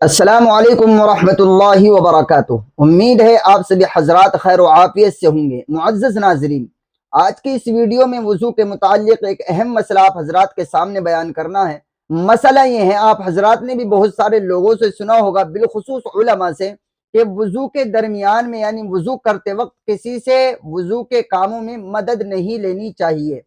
अस्सलाम वालेकुम वरहमतुल्लाहि वबरकातुह। उम्मीद है आप सभी हजरात खैर आफियत से होंगे। मुअज़्ज़ज़ नाज़रीन, आज की इस वीडियो में वज़ू के मुताल्लिक़ एक अहम मसला आप हजरात के सामने बयान करना है। मसला ये है, आप हजरात ने भी बहुत सारे लोगों से सुना होगा, बिलखुसूस उलमा से, कि वज़ू के दरमियान में यानी वज़ू करते वक्त किसी से वज़ू के कामों में मदद नहीं लेनी चाहिए।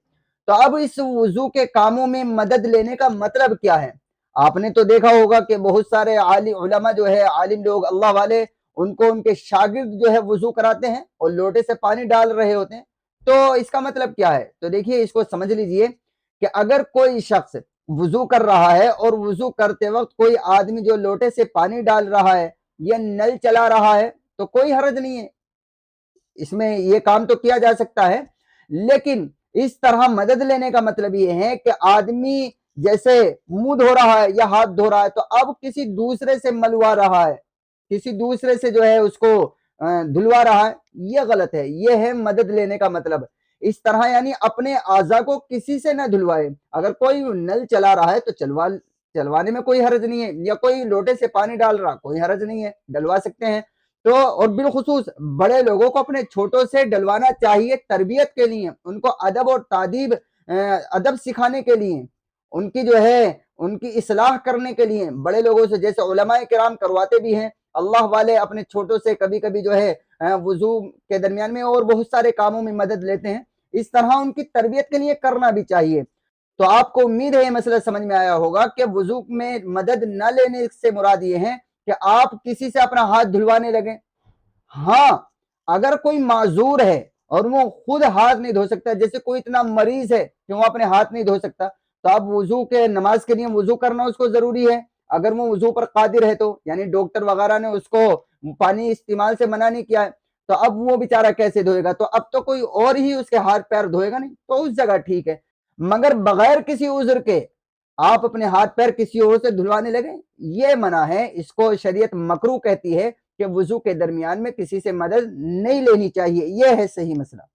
तो अब इस वज़ू के कामों में मदद लेने का मतलब क्या है? आपने तो देखा होगा कि बहुत सारे उलमा जो है, आलिम लोग, अल्लाह वाले, उनको उनके शागिर्द जो है वज़ू कराते हैं और लोटे से पानी डाल रहे होते हैं। तो इसका मतलब क्या है? तो देखिए, इसको समझ लीजिए कि अगर कोई शख्स वज़ू कर रहा है और वज़ू करते वक्त कोई आदमी जो लोटे से पानी डाल रहा है या नल चला रहा है, तो कोई हर्ज नहीं है, इसमें ये काम तो किया जा सकता है। लेकिन इस तरह मदद लेने का मतलब ये है कि आदमी जैसे मुंह धो रहा है या हाथ धो रहा है, तो अब किसी दूसरे से मलवा रहा है, किसी दूसरे से जो है उसको धुलवा रहा है, ये गलत है। ये है मदद लेने का मतलब। इस तरह यानी अपने आज़ा को किसी से ना धुलवाए। अगर कोई नल चला रहा है तो चलवाने में कोई हर्ज नहीं है, या कोई लोटे से पानी डाल रहा, कोई हर्ज नहीं है, डलवा सकते हैं। तो और बिलखुसूस बड़े लोगों को अपने छोटों से डलवाना चाहिए, तरबियत के लिए, उनको अदब और तादीब अदब सिखाने के लिए, उनकी जो है उनकी इस्लाह करने के लिए बड़े लोगों से, जैसे उलमाए किराम करवाते भी हैं। अल्लाह वाले अपने छोटों से कभी कभी जो है वजू के दरमियान में और बहुत सारे कामों में मदद लेते हैं। इस तरह उनकी तरबियत के लिए करना भी चाहिए। तो आपको उम्मीद है ये मसला समझ में आया होगा कि वजू में मदद न लेने से मुराद ये है कि आप किसी से अपना हाथ धुलवाने लगे। हाँ, अगर कोई माजूर है और वो खुद हाथ नहीं धो सकता, जैसे कोई इतना मरीज है कि वो अपने हाथ नहीं धो सकता, तो अब वजू के नमाज के लिए वजू करना उसको जरूरी है। अगर वो वजू पर कादिर है तो, यानी डॉक्टर वगैरह ने उसको पानी इस्तेमाल से मना नहीं किया है, तो अब वो बेचारा कैसे धोएगा? तो अब तो कोई और ही उसके हाथ पैर धोएगा नहीं, तो उस जगह ठीक है। मगर बगैर किसी उज्र के आप अपने हाथ पैर किसी और से धुलवाने लगे, ये मना है। इसको शरीयत मकरूह कहती है कि वजू के दरमियान में किसी से मदद नहीं लेनी चाहिए। यह है सही मसला।